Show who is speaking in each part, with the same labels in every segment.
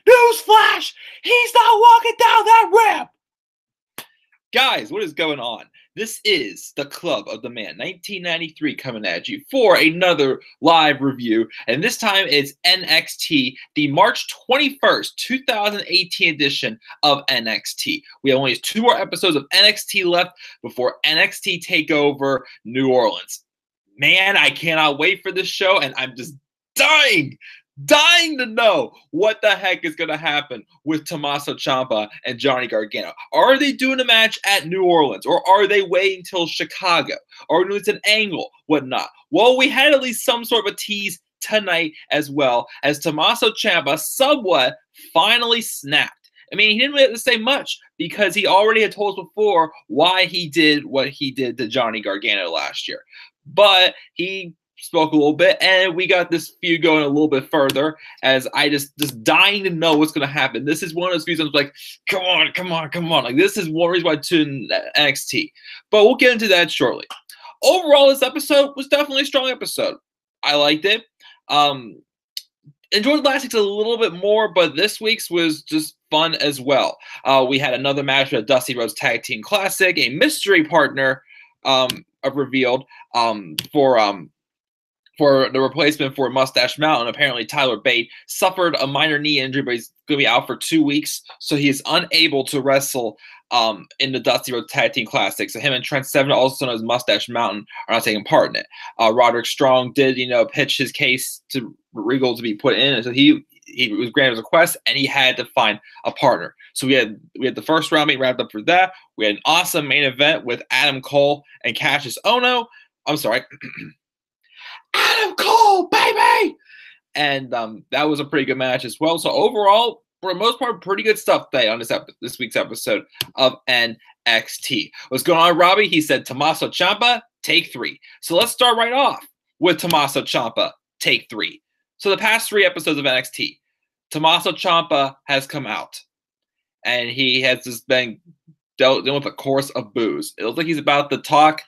Speaker 1: Newsflash! He's not walking down that ramp! Guys, what is going on? This is the Club of the Man 1993 coming at you for another live review. And this time it's NXT, the March 21st, 2018 edition of NXT. We have only 2 more episodes of NXT left before NXT TakeOver New Orleans. Man, I cannot wait for this show, and I'm just dying to know what the heck is going to happen with Tommaso Ciampa and Johnny Gargano. Are they doing a match at New Orleans, or are they waiting till Chicago, or it's an angle, whatnot? Well, we had at least some sort of a tease tonight as well, as Tommaso Ciampa somewhat finally snapped. I mean, he didn't really have to say much because he already had told us before why he did what he did to Johnny Gargano last year. But he spoke a little bit, and we got this feud going a little bit further, as I just dying to know what's going to happen. This is one of those feuds I'm like, come on. Like, this is one reason why I tuned NXT. But we'll get into that shortly. Overall, this episode was definitely a strong episode. I liked it. Enjoyed last week's a little bit more, but this week's was just fun as well. We had another match with a Dusty Rhodes Tag Team Classic, a mystery partner revealed for the replacement for Mustache Mountain. Apparently, Tyler Bate suffered a minor knee injury, but he's going to be out for 2 weeks, so he is unable to wrestle in the Dusty Rhodes Tag Team Classic. So him and Trent Seven, also known as Mustache Mountain, are not taking part in it. Roderick Strong did, pitch his case to Regal to be put in, and so he was granted his request, and he had to find a partner. So we had the first round being wrapped up for that. We had an awesome main event with Adam Cole and Cassius Ohno. I'm sorry. Adam Cole, baby! And that was a pretty good match as well. So overall, for the most part, pretty good stuff today on this week's episode of NXT. What's going on, Robbie? He said, Tommaso Ciampa, take 3. So let's start right off with Tommaso Ciampa, take 3. So the past 3 episodes of NXT, Tommaso Ciampa has come out, and he has just been dealing with a course of boos. It looks like he's about to talk,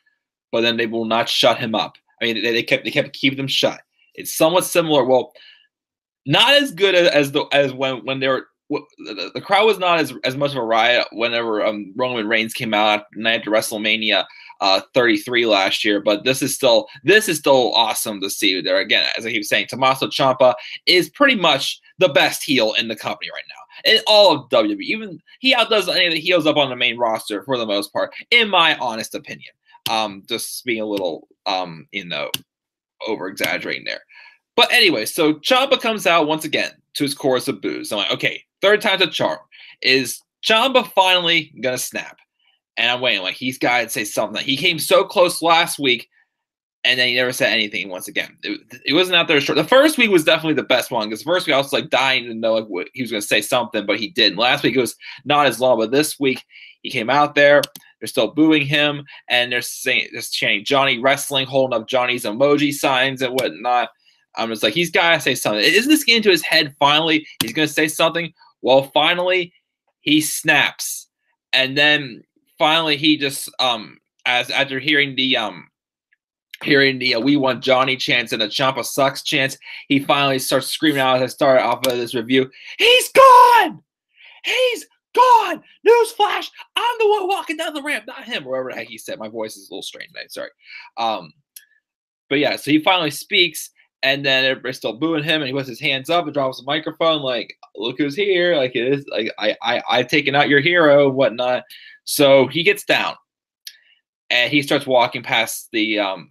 Speaker 1: but then they will not shut him up. I mean, they kept keeping them shut. It's somewhat similar. Well, not as good as when they were. The crowd was not as much of a riot whenever Roman Reigns came out night after WrestleMania 33 last year. But this is still awesome to see. There again, as I keep saying, Tommaso Ciampa is pretty much the best heel in the company right now in all of WWE. Even he outdoes any of the heels up on the main roster for the most part, in my honest opinion. Just being a little, over exaggerating there. But anyway, so Ciampa comes out once again to his chorus of boos. I'm like, okay, 3rd time's a charm. Is Ciampa finally gonna snap? And I'm waiting, like, he's got to say something. He came so close last week, and then he never said anything once again. It wasn't out there short. The first week was definitely the best one, because the first week I was like dying to know what he was gonna say something, but he didn't. Last week it was not as long, but this week he came out there. They're still booing him, and they're chanting Johnny Wrestling, holding up Johnny's emoji signs and whatnot. I'm just like, he's got to say something. Isn't this getting into his head finally? He's going to say something. Well, finally, he snaps. And then finally he just, after hearing the We Want Johnny chants and the Ciampa sucks chants, he finally starts screaming out as I started off of this review, he's gone! He's gone! Newsflash! I'm the one walking down the ramp, not him, or whatever the heck he said. My voice is a little strange tonight, sorry. But yeah, so he finally speaks, and then everybody's still booing him, and he puts his hands up and drops the microphone, like, look who's here, like, it is, like, I've taken out your hero, and whatnot. So he gets down, and he starts walking past all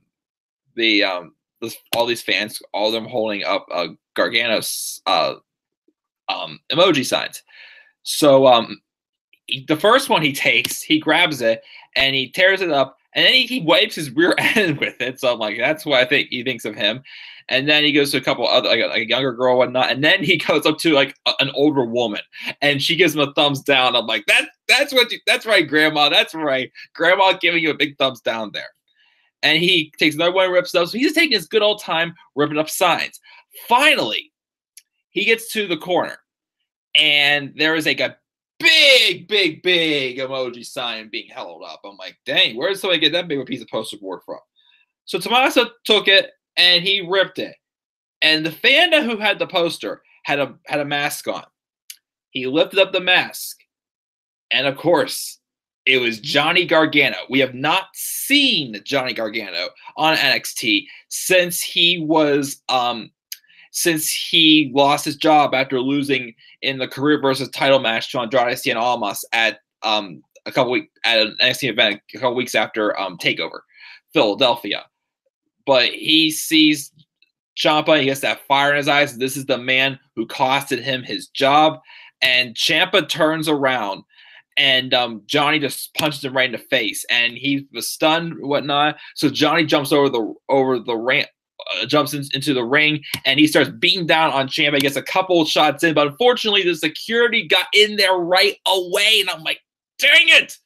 Speaker 1: these fans, all of them holding up Gargano's emoji signs. So the first one he takes, he grabs it and he tears it up, and then he wipes his rear end with it. So I'm like, that's what I think he thinks of him. And then he goes to a couple other, like a younger girl, and whatnot. And then he goes up to like an older woman, and she gives him a thumbs down. I'm like, that's right, Grandma. That's right, Grandma giving you a big thumbs down there. And he takes another one and rips it up. So he's taking his good old time ripping up signs. Finally, he gets to the corner, and there is like a big emoji sign being held up. I'm like, dang, where did somebody get that big of a piece of poster board from? So Tommaso took it and he ripped it. And the fan who had the poster had a mask on. He lifted up the mask, and of course, it was Johnny Gargano. We have not seen Johnny Gargano on NXT since he lost his job after losing in the career versus title match to Andrade Cien Almas at an NXT event a couple weeks after Takeover, Philadelphia. But he sees Ciampa, he gets that fire in his eyes. This is the man who costed him his job. And Ciampa turns around, and Johnny just punches him right in the face, and he was stunned and whatnot. So Johnny jumps over the ramp, jumps into the ring, and he starts beating down on Ciampa. He gets a couple of shots in, but unfortunately, the security got in there right away, and I'm like, dang it!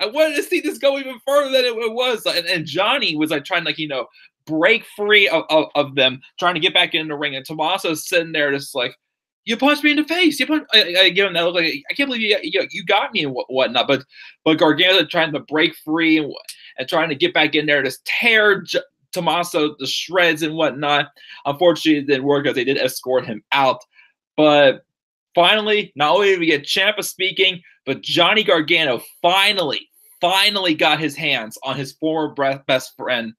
Speaker 1: I wanted to see this go even further than it was. And Johnny was like trying to break free of them, trying to get back in the ring. And Tommaso's sitting there just like, you punched me in the face. I give him that look like, I can't believe you got me and whatnot. But Gargano trying to break free and trying to get back in there, just tear Tommaso to shreds and whatnot. Unfortunately, it didn't work because they did escort him out. But finally, not only did we get Ciampa speaking, but Johnny Gargano finally got his hands on his former best friend,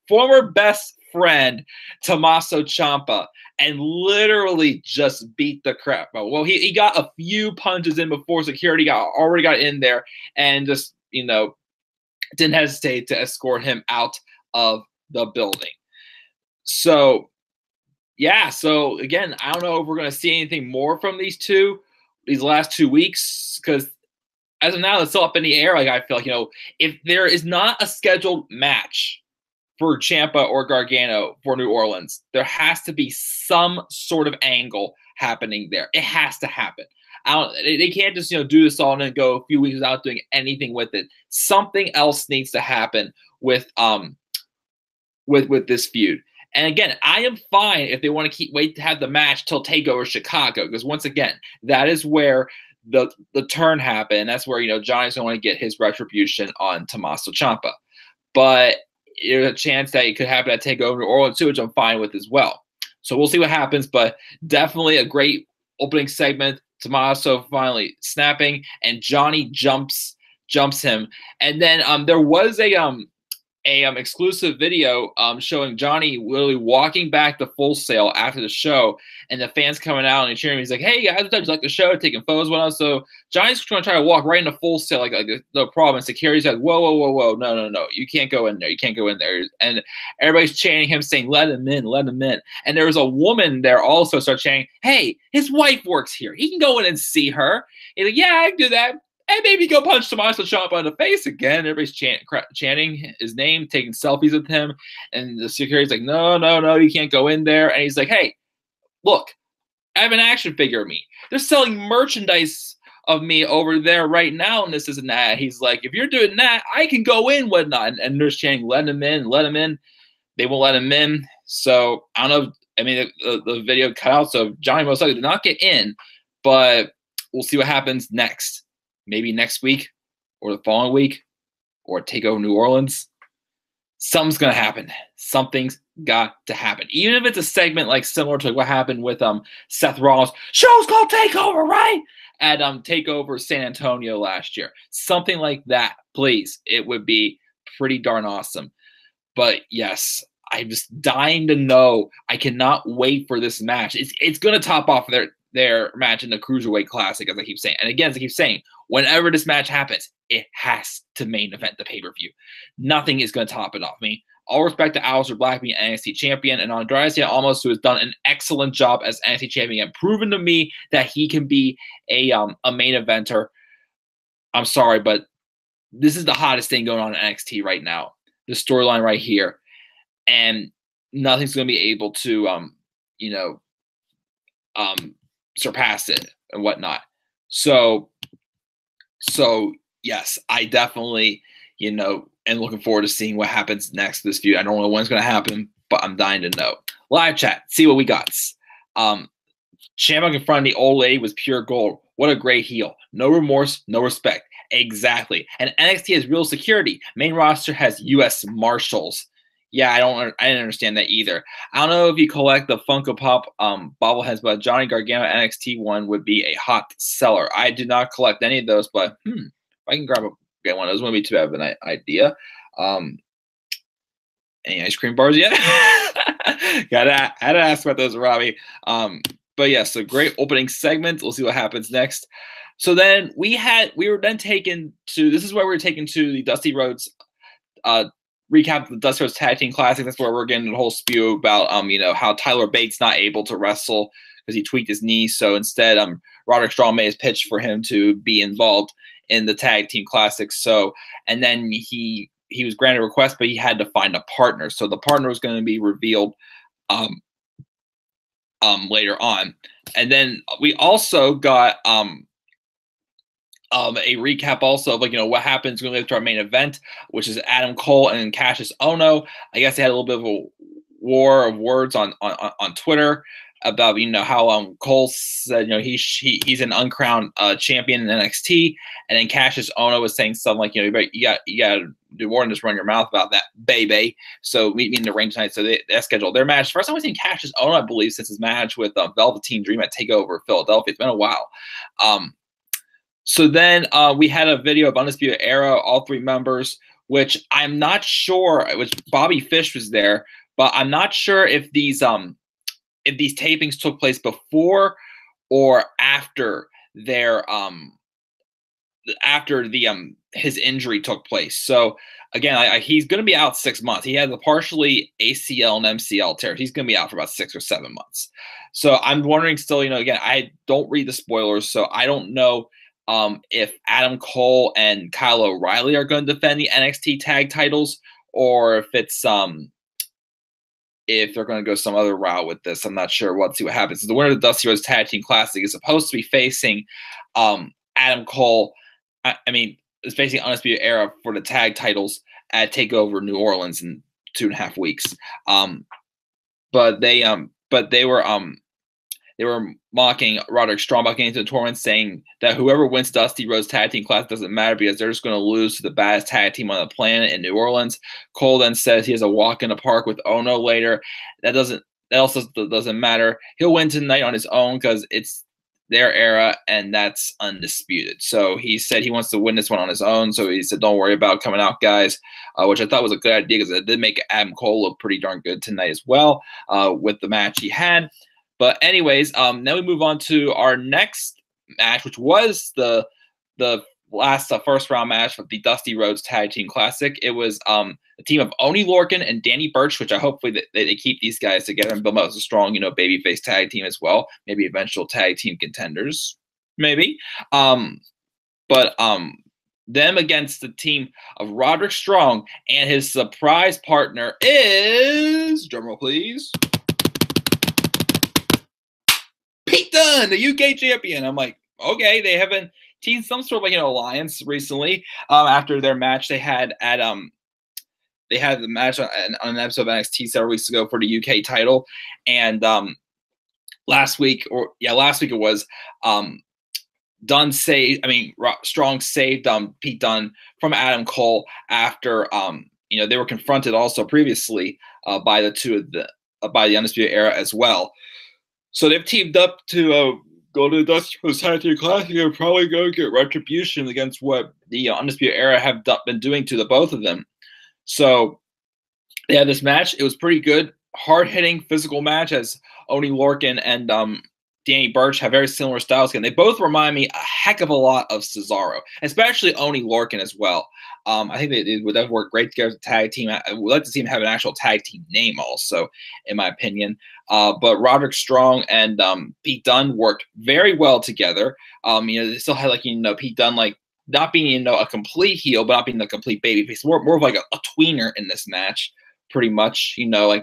Speaker 1: former best friend, Tommaso Ciampa, and literally just beat the crap out. Well, he got a few punches in before security already got in there, and just didn't hesitate to escort him out of the building. So yeah, so again, I don't know if we're going to see anything more from these last 2 weeks, because as of now, it's still up in the air. Like, I feel like, if there is not a scheduled match for Ciampa or Gargano for New Orleans, there has to be some sort of angle happening there. It has to happen. They can't just do this all and then go a few weeks without doing anything with it. Something else needs to happen with this feud. And again, I am fine if they want to wait to have the match till Takeover Chicago, because once again, that is where the turn happened. That's where Johnny's going to get his retribution on Tommaso Ciampa. But there's a chance that it could happen at Takeover New Orleans too, which I'm fine with as well. So we'll see what happens. But definitely a great opening segment. Tommaso finally snapping, and Johnny jumps him, and then there was a exclusive video showing Johnny literally walking back to Full Sail after the show, and the fans coming out and cheering. He's like, "Hey guys, did you like the show?" Taking photos with us. So Johnny's going to try to walk right into Full Sail, like no problem. And security's like, "Whoa, no, you can't go in there. You can't go in there." And everybody's chanting him, saying, "Let him in, let him in." And there was a woman there also start chanting, "Hey, his wife works here. He can go in and see her." He's like, "Yeah, I can do that." And maybe go punch Tommaso Ciampa in the face again. Everybody's chanting his name, taking selfies with him. And the security's like, no, you can't go in there. And he's like, "Hey, look, I have an action figure of me. They're selling merchandise of me over there right now, and this isn't that." He's like, "If you're doing that, I can go in, whatnot." And they're chanting, let him in, let him in. They won't let him in. So I don't know. I mean, the video cut out, so Johnny most likely did not get in. But we'll see what happens next. Maybe next week or the following week or Takeover New Orleans. Something's going to happen. Something's got to happen. Even if it's a segment like similar to what happened with Seth Rollins. Show's called Takeover, right? At Takeover San Antonio last year. Something like that, please. It would be pretty darn awesome. But yes, I'm just dying to know. I cannot wait for this match. It's going to top off their match in the Cruiserweight Classic, as I keep saying. And again, as I keep saying, whenever this match happens, it has to main event the pay-per-view. Nothing is going to top it off. I mean, all respect to Aleister Black being NXT champion, and Andrade Cien Almas, who has done an excellent job as NXT champion and proven to me that he can be a main eventer. I'm sorry, but this is the hottest thing going on in NXT right now. The storyline right here. And nothing's going to be able to, surpass it and whatnot. So yes, I definitely, am looking forward to seeing what happens next this feud. I don't know when it's going to happen, but I'm dying to know. Live chat, see what we got. Ciampa confronting the old lady was pure gold. What a great heel. No remorse, no respect. Exactly. And NXT has real security. Main roster has U.S. Marshals. Yeah, I didn't understand that either. I don't know if you collect the Funko Pop bobbleheads, but Johnny Gargano NXT one would be a hot seller. I did not collect any of those, but if I can get one of those, wouldn't be too bad of an idea. Any ice cream bars yet? Had to ask about those, Robbie. But yeah, so great opening segment. We'll see what happens next. So then we were then taken to, this is where we were taken to the Dusty Rhodes recap of the Dusty Rhodes Tag Team Classic. That's where we're getting the whole spew about how Tyler Bates not able to wrestle because he tweaked his knee. So instead, Roderick Strong made his pitch for him to be involved in the Tag Team Classic. So, and then he was granted a request, but he had to find a partner. So the partner was going to be revealed later on. And then we also got a recap also of what happens when we get to our main event, which is Adam Cole and Cassius Ohno. I guess they had a little bit of a war of words on Twitter about how Cole said he's an uncrowned champion in NXT, and then Cassius Ohno was saying something like you got to do more than just run your mouth about that, baby. So meet me in the ring tonight. So they scheduled their match. First time we've seen Cassius Ohno, I believe, since his match with Velveteen Dream at Takeover Philadelphia. It's been a while. So then we had a video of Undisputed Era, all three members, which I'm not sure, which Bobby Fish was there, but I'm not sure if these tapings took place before or after their his injury took place. So again, he's going to be out 6 months. He has a partially ACL and MCL tear. He's going to be out for about 6 or 7 months. So I'm wondering still, again, I don't read the spoilers, so I don't know if Adam Cole and Kyle O'Reilly are going to defend the NXT tag titles, or if it's if they're going to go some other route with this. I'm not sure. We'll see what happens. The winner of the Dusty Rhodes Tag Team Classic is supposed to be facing Adam Cole. I mean, it's basically Undisputed Era for the tag titles at Takeover New Orleans in 2.5 weeks. But they were mocking Roderick Strong about getting into the tournament, saying that whoever wins Dusty Rhodes Tag Team Class doesn't matter because they're just going to lose to the baddest tag team on the planet in New Orleans. Cole then says he has a walk in the park with Ono later. That also doesn't matter. He'll win tonight on his own because it's their era and that's undisputed. So he said he wants to win this one on his own. So he said, don't worry about coming out, guys, which I thought was a good idea because it did make Adam Cole look pretty darn good tonight as well with the match he had. But anyways, now we move on to our next match, which was the last first round match of the Dusty Rhodes Tag Team Classic. It was the team of Oney Lorcan and Danny Burch, which I hopefully they keep these guys together and build up as a strong, babyface tag team as well. Maybe eventual tag team contenders, maybe. But them against the team of Roderick Strong and his surprise partner is, drumroll please, Pete Dunne, the UK champion. I'm like, okay, they haven't teamed some sort of alliance recently. After their match they had at they had the match on an episode of NXT several weeks ago for the UK title, and last week it was Dunne saved. Strong saved Pete Dunne from Adam Cole after they were confronted also previously by the Undisputed Era as well. So they've teamed up to go to the Dusty Rhodes Tag Team Classic and probably go get retribution against what the Undisputed Era have been doing to the both of them. So they had this match. It was pretty good, hard-hitting, physical match as Oney Lorcan and Danny Burch have very similar styles. And they both remind me a heck of a lot of Cesaro, especially Oney Lorcan as well. I think they would have worked great together as a tag team. I would like to see them have an actual tag team name also, in my opinion. But Roderick Strong and Pete Dunne worked very well together. They still had Pete Dunne not being a complete heel, but not being a complete babyface. More of a tweener in this match, pretty much. Yeah,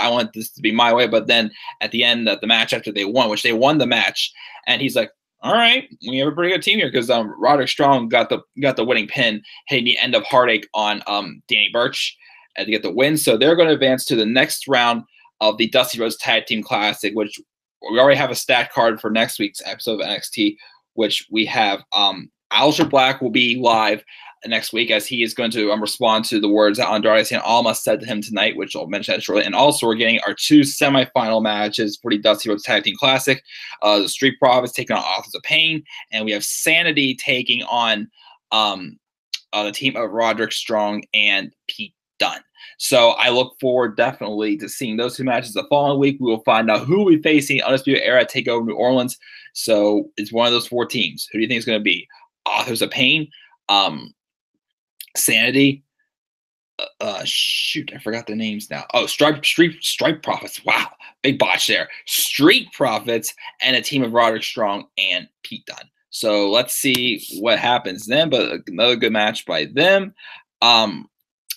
Speaker 1: I want this to be my way. But then at the end of the match, after they won, the match, and he's like, all right, we have a pretty good team here because Roderick Strong got the winning pin, hitting the end of Heartache on Danny Burch to get the win. So they're going to advance to the next round of the Dusty Rhodes Tag Team Classic, which we already have a stat card for next week's episode of NXT, which we have Aleister Black will be live next week, as he is going to respond to the words that Andrade Cien Almas said to him tonight, which I'll mention that shortly. And also, we're getting our 2 semifinal matches for the Dusty Rhodes Tag Team Classic. The Street Profits taking on Authors of Pain, and we have Sanity taking on the team of Roderick Strong and Pete Dunne. So I look forward definitely to seeing those 2 matches. The following week, we will find out who we're facing Undisputed Era TakeOver New Orleans. So it's one of those 4 teams. Who do you think is going to be? Authors of Pain, Sanity. Shoot, I forgot the names now. Oh, Stripe Profits. Wow, big botch there. Street Profits and a team of Roderick Strong and Pete Dunne. So let's see what happens then. But another good match by them.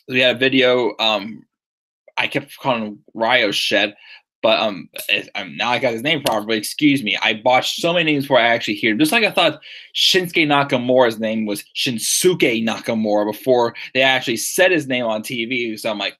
Speaker 1: We had a video. I kept calling him Ryo Shed, but now I got his name properly. Excuse me. I botched so many names before I actually hear him. Just like I thought Shinsuke Nakamura's name was Shinsuke Nakamura before they actually said his name on TV. So I'm like,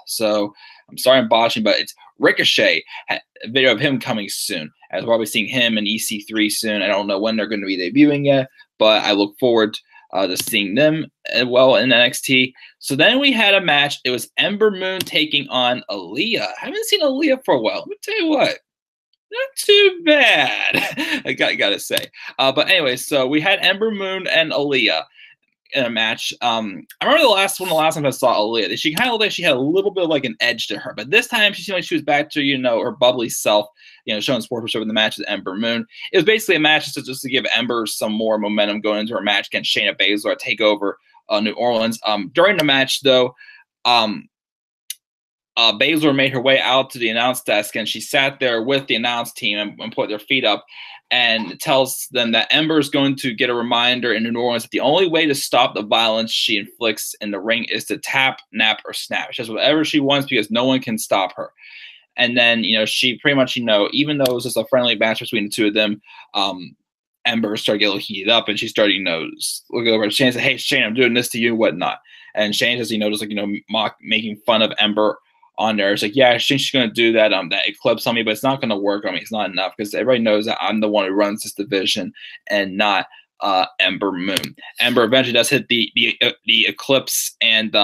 Speaker 1: So I'm sorry I'm botching, but it's Ricochet. A video of him coming soon. As we're probably seeing him in EC3 soon. I don't know when they're going to be debuting yet, but I look forward to seeing them well in NXT. So then we had a match. It was Ember Moon taking on Aaliyah. I haven't seen Aaliyah for a while. Let me tell you what. Not too bad. I gotta say. But anyway, so we had Ember Moon and Aaliyah in a match. I remember the last time I saw Aaliyah, she kind of looked like she had a little bit of like an edge to her, but this time she seemed like she was back to her bubbly self, showing sportsmanship in the match with Ember Moon. It was basically a match just to give Ember some more momentum going into her match against Shayna Baszler at TakeOver New Orleans. During the match though, Baszler made her way out to the announce desk, and she sat there with the announce team and put their feet up and tells them that Ember is going to get a reminder in New Orleans that the only way to stop the violence she inflicts in the ring is to tap, nap, or snap. She does whatever she wants because no one can stop her. And then, she pretty much, even though it was just a friendly match between the 2 of them, Ember started getting heated up, and she started, looking over at Shane and said, "Hey, Shane, I'm doing this to you, whatnot." And Shane says, making fun of Ember on there. It's like, yeah, I think she's going to do that that eclipse on me, but it's not going to work on me. It's not enough because everybody knows that I'm the one who runs this division and not Ember Moon. Ember eventually does hit the eclipse and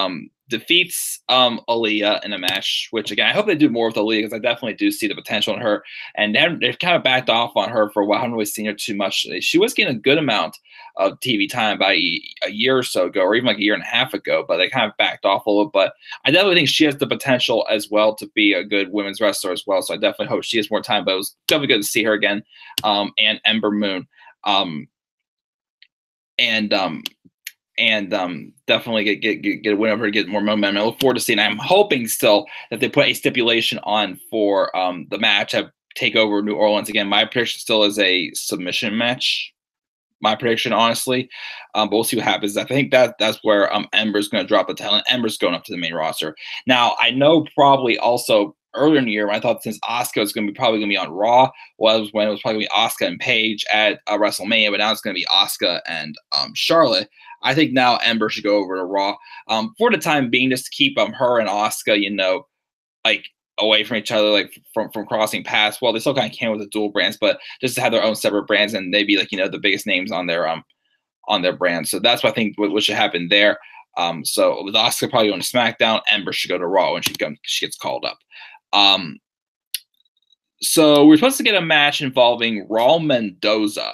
Speaker 1: defeats Aaliyah in a match, which again, I hope they do more with Aaliyah because I definitely do see the potential in her. And they've kind of backed off on her for a while. I haven't really seen her too much. She was getting a good amount of TV time about a year or so ago, or even like a year and a half ago, but they kind of backed off a little. But I definitely think she has the potential as well to be a good women's wrestler as well. So I definitely hope she has more time. But it was definitely good to see her again, and Ember Moon, definitely get a win over her to get more momentum. I look forward to seeing. I'm hoping still that they put a stipulation on for the match at TakeOver New Orleans. Again, my prediction still is a submission match. My prediction, honestly, but we'll see what happens. I think that's where Ember's going to drop the talent. Ember's going up to the main roster. Now, I know probably also earlier in the year when I thought since Asuka was probably going to be on Raw, was when it was probably going to be Asuka and Paige at WrestleMania, but now it's going to be Asuka and Charlotte. I think now Ember should go over to Raw for the time being, just to keep her and Asuka, like away from each other, like from crossing paths. Well, they still kind of can with the dual brands, but just to have their own separate brands and they be like the biggest names on their brand. So that's what I think what should happen there. So with Asuka probably going to SmackDown, Ember should go to Raw when she gets called up. So we're supposed to get a match involving Raul Mendoza,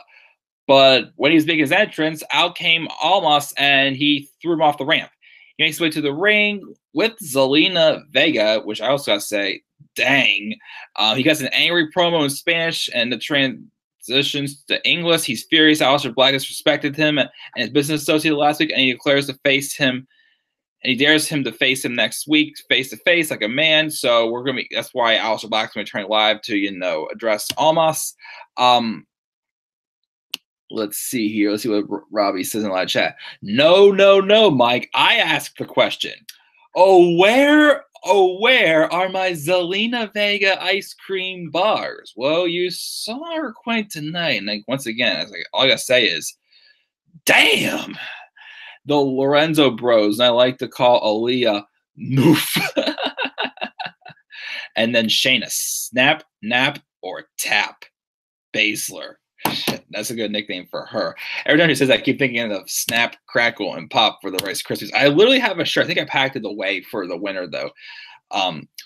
Speaker 1: but when he was making his entrance, out came Almas and he threw him off the ramp. He makes his way to the ring with Zelina Vega, which I also gotta say, dang. He gets an angry promo in Spanish and the transitions to English. He's furious. Aleister Black disrespected him and his business associate last week, and he declares to face him. And he dares him to face him next week, face to face, like a man. So that's why Aleister Black's gonna turn live to address Almas. Let's see here. Let's see what Robbie says in the live chat. No, Mike. I asked the question. Where are my Zelina Vega ice cream bars? Well, you saw her quite tonight. And once again, all I gotta say is, damn. The Lorenzo Bros, and I like to call Aaliyah Noof. And then Shayna, snap, nap, or tap Baszler. Shit, that's a good nickname for her. Every time she says that, I keep thinking of Snap, Crackle, and Pop for the Rice Krispies. I literally have a shirt. I think I packed it away for the winter, though.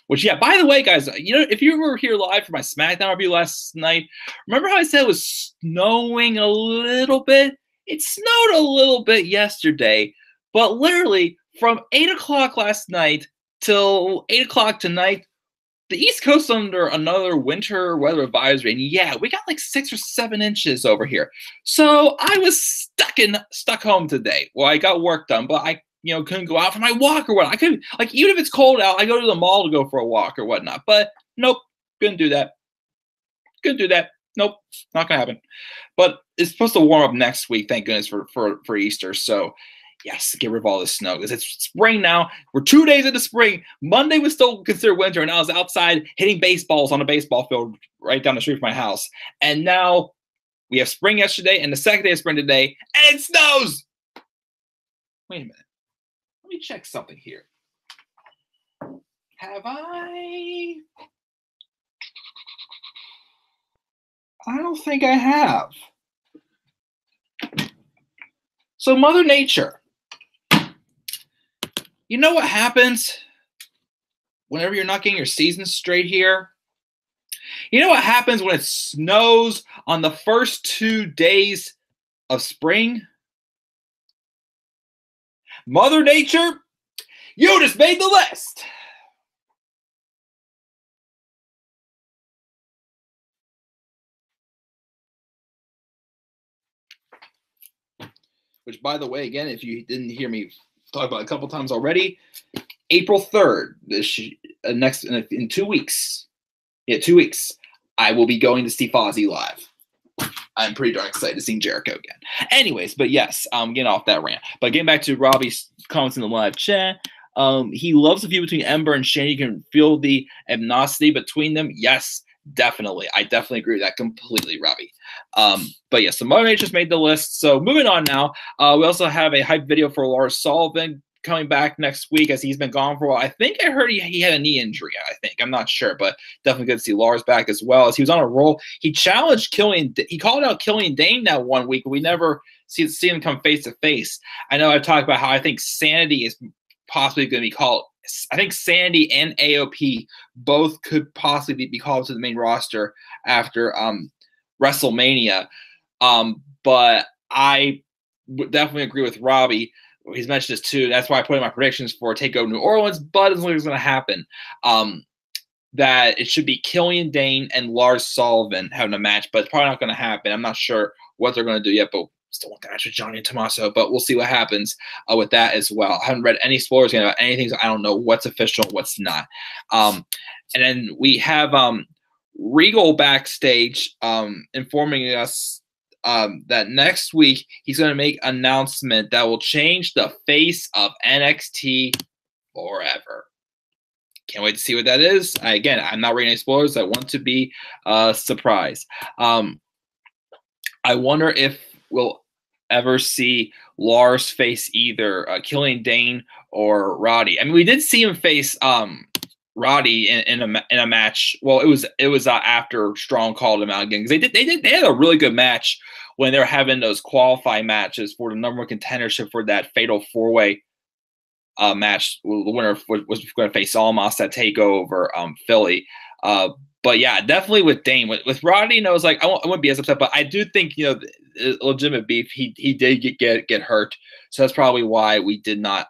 Speaker 1: Which, yeah, by the way, guys, if you were here live for my SmackDown review last night, remember how I said it was snowing a little bit? It snowed a little bit yesterday, but literally from 8 o'clock last night till 8 o'clock tonight, the East Coast under another winter weather advisory, and yeah, we got like 6 or 7 inches over here. So I was stuck home today. Well, I got work done, but I couldn't go out for my walk or what. I couldn't, like, even if it's cold out, I go to the mall to go for a walk or whatnot. But nope, couldn't do that. Nope, not gonna happen. But it's supposed to warm up next week. Thank goodness for Easter. So yes, get rid of all this snow because it's spring now. We're 2 days into spring. Monday was still considered winter, and I was outside hitting baseballs on a baseball field right down the street from my house. And now we have spring yesterday, and the second day of spring today, and it snows. Wait a minute. Let me check something here. Have I don't think I have. So Mother Nature. You know what happens whenever you're not getting your seasons straight here? You know what happens when it snows on the first 2 days of spring? Mother Nature, you just made the list. Which, by the way, again, if you didn't hear me talk about it a couple times already, April 3rd, in 2 weeks. Yeah, 2 weeks. I will be going to see Fozzy live. I'm pretty darn excited to see Jericho again. Anyways, but yes, I'm getting off that rant. But getting back to Robbie's comments in the live chat, he loves the feud between Ember and Shane. You can feel the animosity between them. Yes, definitely. I definitely agree with that completely, Robbie. But yes, the Mother Nature's made the list. So moving on now, we also have a hype video for Lars Sullivan coming back next week as he's been gone for a while. I think I heard he had a knee injury, I think. I'm not sure, but definitely good to see Lars back as well. As he was on a roll, he challenged Killian. He called out Killian Dane that 1 week, but we never see him come face to face. I know I've talked about how I think Sanity is possibly going to be called. I think Sandy and AOP both could possibly be called to the main roster after WrestleMania. But I would definitely agree with Robbie. He's mentioned this too. That's why I put in my predictions for TakeOver New Orleans, but it doesn't look like it's going to happen. That it should be Killian Dane and Lars Sullivan having a match, but it's probably not going to happen. I'm not sure what they're going to do yet, but still want the match with Johnny and Tommaso, but we'll see what happens with that as well. I haven't read any spoilers yet about anything, so I don't know what's official, what's not. And then we have Regal backstage informing us that next week he's going to make an announcement that will change the face of NXT forever. Can't wait to see what that is. Again, I'm not reading any spoilers. I want to be surprised. I wonder if we'll ever see Lars face either Killian Dane or Roddy. I mean, we did see him face Roddy in a match. Well, it was after Strong called him out again because they had a really good match when they were having those qualifying matches for the number one contendership for that fatal 4-way match. The winner was going to face Almas at TakeOver Philly. But yeah, definitely with Dane. With Roddy, I was like, I wouldn't be as upset, but I do think, legitimate beef. He did get hurt, so that's probably why we did not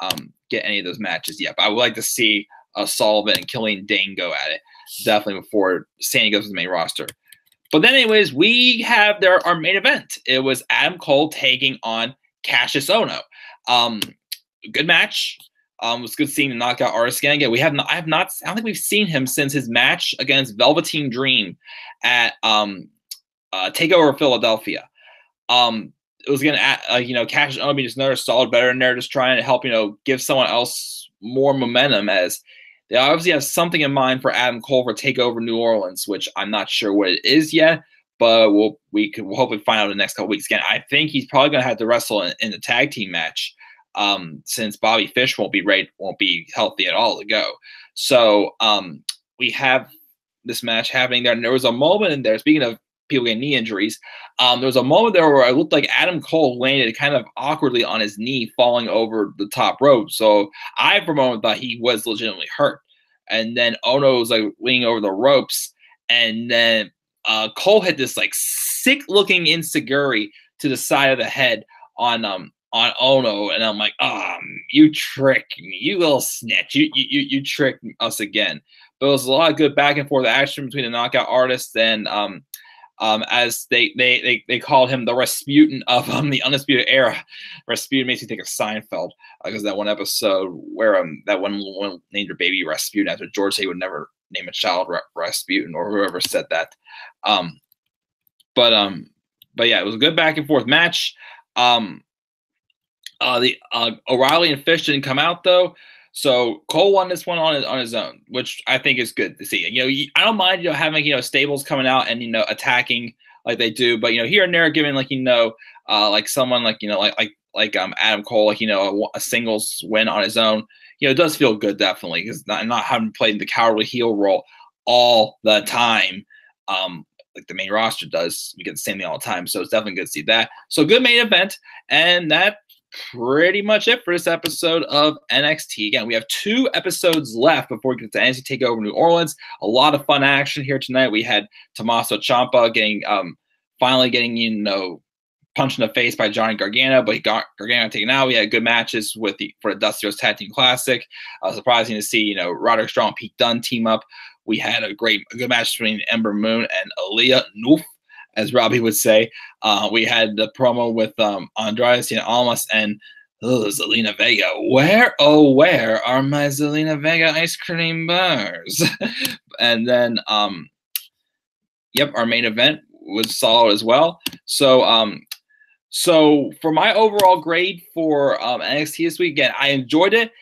Speaker 1: get any of those matches yet. But I would like to see Sullivan and Killian Dane go at it definitely before Sandy goes to the main roster. But then, anyways, we have our main event. It was Adam Cole taking on Cassius Ohno. Good match. It was good seeing the knockout artist again. I don't think we've seen him since his match against Velveteen Dream at TakeOver Philadelphia. It was going to, Cassius Ohno be just another solid veteran there, just trying to help, give someone else more momentum, as they obviously have something in mind for Adam Cole for TakeOver New Orleans, which I'm not sure what it is yet, but we'll hopefully find out in the next couple weeks. Again, I think he's probably going to have to wrestle in the tag team match, since Bobby Fish won't be healthy at all to go. So we have this match happening there, and there was a moment in there. Speaking of people getting knee injuries. There was a moment there where it looked like Adam Cole landed kind of awkwardly on his knee, falling over the top rope. So I, for a moment, thought he was legitimately hurt. And then Ono was like leaning over the ropes, and then Cole hit this like sick-looking enziguri to the side of the head on Ono, and I'm like, you tricked me, you little snitch, you tricked us again. But it was a lot of good back and forth action between the Knockout Artists and as they called him the Rasputin of the Undisputed Era. Rasputin makes me think of Seinfeld because that one episode where that one named her baby Rasputin after George said he would never name a child Rasputin, or whoever said that. But yeah, it was a good back and forth match. The O'Reilly and Fish didn't come out though. So Cole won this one on his own, which I think is good to see. I don't mind having stables coming out and attacking like they do, but here and there giving like someone like Adam Cole a singles win on his own. It does feel good definitely, because not having played the cowardly heel role all the time, like the main roster does. We get the same thing all the time, so it's definitely good to see that. So good main event, and that. Pretty much it for this episode of NXT. Again, we have 2 episodes left before we get to NXT TakeOver New Orleans. A lot of fun action here tonight. We had Tommaso Ciampa finally getting punched in the face by Johnny Gargano, but he got Gargano taken out. We had good matches for the Dusty Rhodes Tag Team Classic. Surprising to see Roderick Strong and Pete Dunne team up. We had a good match between Ember Moon and Aaliyah Noof, as Robbie would say. We had the promo with Andrade Cien Almas and Zelina Vega. Where are my Zelina Vega ice cream bars? And then, our main event was solid as well. So, so for my overall grade for NXT this week, again, I enjoyed it.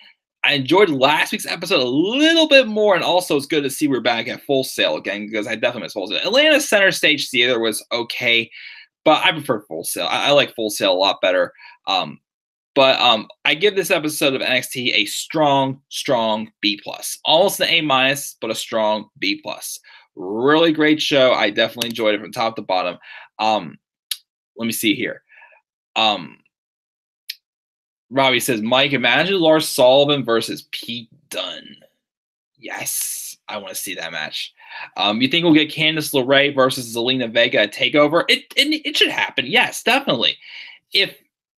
Speaker 1: I enjoyed last week's episode a little bit more, and also it's good to see we're back at Full Sail again, because I definitely miss Full Sail. Atlanta Center Stage Theater was okay, but I prefer Full Sail. I like Full Sail a lot better. But I give this episode of NXT a strong B+. Almost an A-, but a strong B+. Really great show. I definitely enjoyed it from top to bottom. Let me see here. Robbie says, Mike, imagine Lars Sullivan versus Pete Dunne. Yes, I want to see that match. You think we'll get Candice LeRae versus Zelina Vega at TakeOver? It should happen. Yes, definitely. Here's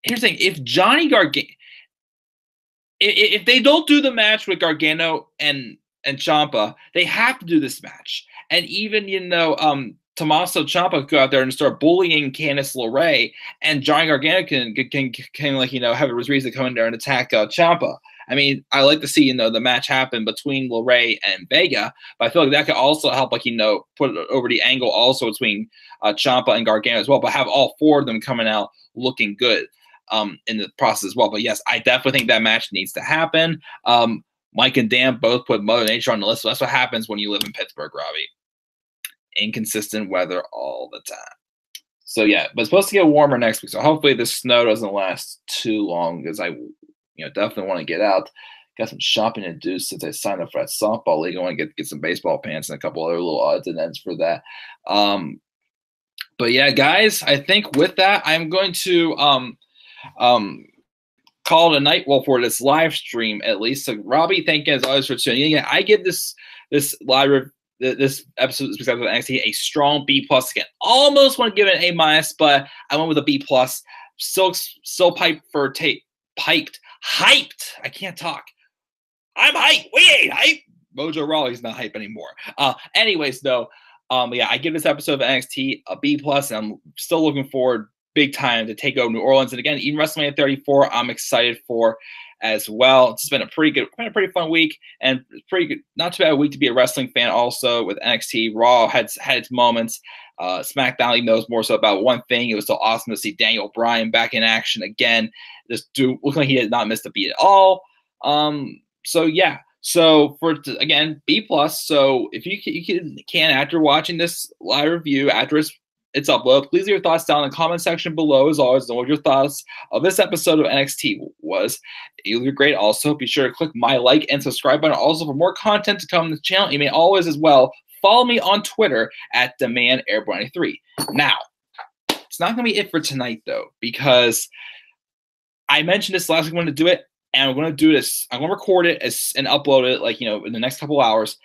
Speaker 1: the thing: if Johnny Gargano, if they don't do the match with Gargano and Ciampa, they have to do this match. And even Tommaso Ciampa could go out there and start bullying Candice LeRae, and Johnny Gargano can have a reason to come in there and attack Ciampa. I mean, I like to see the match happen between LeRae and Vega, but I feel like that could also help put it over the angle also between Ciampa and Gargano as well, but have all 4 of them coming out looking good in the process as well. But yes, I definitely think that match needs to happen. Mike and Dan both put Mother Nature on the list, so that's what happens when you live in Pittsburgh, Robbie. Inconsistent weather all the time. So yeah, but it's supposed to get warmer next week, so hopefully the snow doesn't last too long, because I definitely want to get out. Got some shopping to do since I signed up for that softball league. I want to get some baseball pants and a couple other little odds and ends for that. But yeah, guys, I think with that I'm going to call it a night. Well, for this live stream at least. So Robbie, thank you as always for tuning in. Yeah, I give this this episode of NXT a strong B+. Again, almost want to give it an A-, but I went with a B+. Still hyped. I can't talk. I'm hyped. We ain't hype. Mojo Rawley's not hype anymore. Anyways, though, yeah, I give this episode of NXT a B+, and I'm still looking forward big time to take over New Orleans. And again, even WrestleMania 34, I'm excited for as well. It's been a pretty fun week, and pretty good, not too bad a week to be a wrestling fan. Also with NXT, Raw had its moments. SmackDown even knows more so about one thing. It was so awesome to see Daniel Bryan back in action again. This dude looked like he did not miss a beat at all. So yeah. So again, B+. So if you can after watching this live review, after it's uploaded, please leave your thoughts down in the comment section below. As always, know what your thoughts of this episode of NXT was. It would be great. Also, be sure to click my like and subscribe button. Also, for more content to come on the channel, you may always as well follow me on Twitter at DemandAirborne93. Now, it's not going to be it for tonight, though, because I mentioned this last week. I'm going to do it, and I'm going to do this. I'm going to record it and upload it, like, in the next couple hours,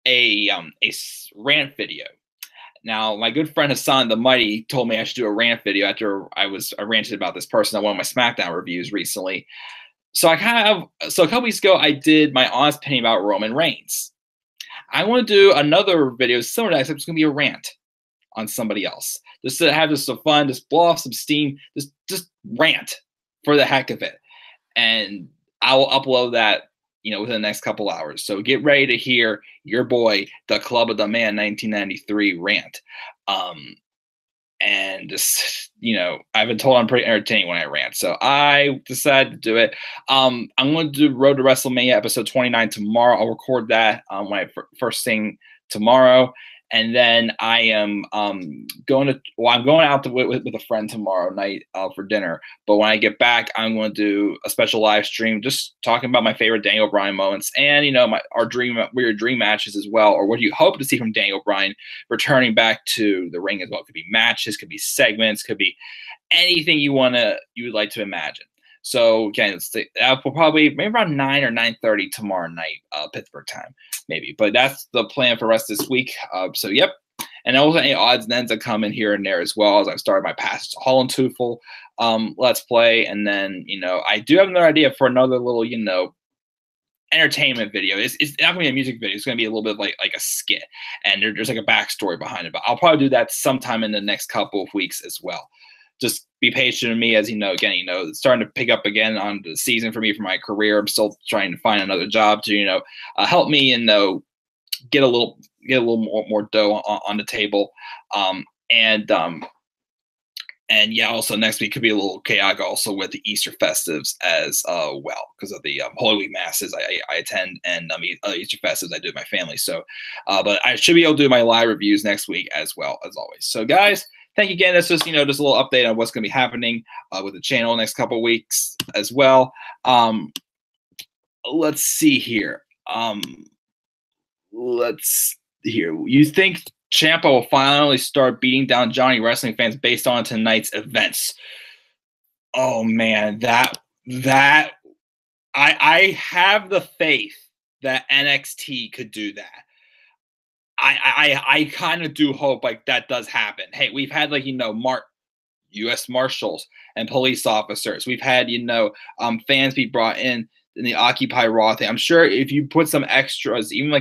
Speaker 1: a rant video. Now, my good friend Hassan the Mighty told me I should do a rant video after I ranted about this person on one of my SmackDown reviews recently. So a couple weeks ago, I did my honest opinion about Roman Reigns. I want to do another video similar to that, except it's going to be a rant on somebody else. Just to have some fun, just blow off some steam, just rant for the heck of it. And I will upload that, within the next couple hours. So get ready to hear your boy, the Club of the Man 1993 rant. And just, I've been told I'm pretty entertaining when I rant. So I decided to do it. I'm going to do Road to WrestleMania episode 29 tomorrow. I'll record that first thing tomorrow. And then I am I'm going out with a friend tomorrow night for dinner. But when I get back, I'm going to do a special live stream just talking about my favorite Daniel Bryan moments and, our weird dream matches as well, or what do you hope to see from Daniel Bryan returning back to the ring as well. It could be matches, could be segments, could be anything you would like to imagine. So again, we'll probably maybe around 9 or 9:30 tomorrow night, Pittsburgh time, maybe. But that's the plan for the rest of this week. So yep, and also any odds and ends that come in here and there as well, as I've started my past Hall and Twofold Let's Play, and then I do have another idea for another little entertainment video. It's not gonna be a music video. It's gonna be a little bit like a skit, and there's like a backstory behind it. But I'll probably do that sometime in the next couple of weeks as well. Just be patient with me, as it's starting to pick up again on the season for me for my career. I'm still trying to find another job to help me get a little more dough on the table. And yeah, also next week could be a little chaotic also with the Easter festives as well, because of the Holy Week masses I attend, and Easter festives I do with my family. So, but I should be able to do my live reviews next week as well, as always. So guys, thank you again. That's just, just a little update on what's going to be happening with the channel next couple of weeks as well. Let's see here. You think Ciampa will finally start beating down Johnny wrestling fans based on tonight's events? Oh man, I have the faith that NXT could do that. I kind of do hope like that does happen. Hey, we've had U.S. Marshals and police officers. We've had fans be brought in the Occupy Raw thing. I'm sure if you put some extras, even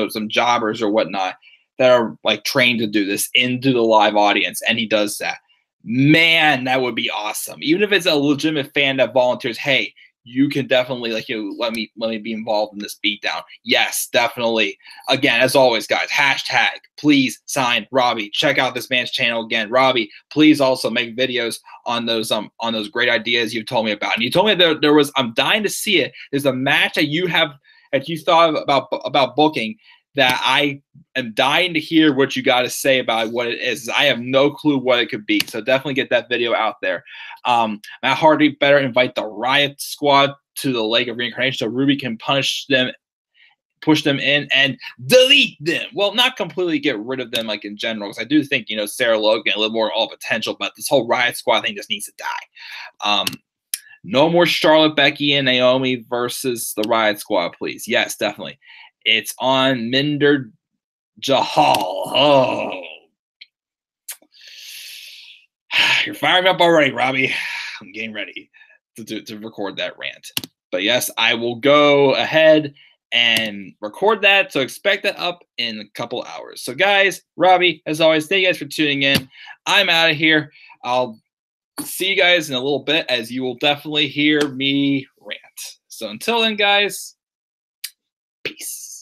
Speaker 1: some jobbers or whatnot that are trained to do this into the live audience, and he does that, man, that would be awesome. Even if it's a legitimate fan that volunteers, hey, you can definitely let me be involved in this beatdown. Yes, definitely. Again, as always, guys, hashtag please sign Robbie. Check out this man's channel again. Robbie, please also make videos on those great ideas you've told me about. And you told me there was, I'm dying to see it. There's a match that you thought about booking that I am dying to hear what you got to say about what it is. I have no clue what it could be. So definitely get that video out there. Matt Hardy better invite the Riot Squad to the Lake of Reincarnation so Ruby can push them in and delete them. Well, not completely get rid of them in general, because I do think, Sarah Logan a little more all potential, but this whole Riot Squad thing just needs to die. No more Charlotte, Becky, and Naomi versus the Riot Squad, please. Yes, definitely. It's on Minder Jahal. Oh. You're firing up already, Robbie. I'm getting ready to record that rant. But yes, I will go ahead and record that. So expect that up in a couple hours. So guys, Robbie, as always, thank you guys for tuning in. I'm out of here. I'll see you guys in a little bit, as you will definitely hear me rant. So until then, guys, peace.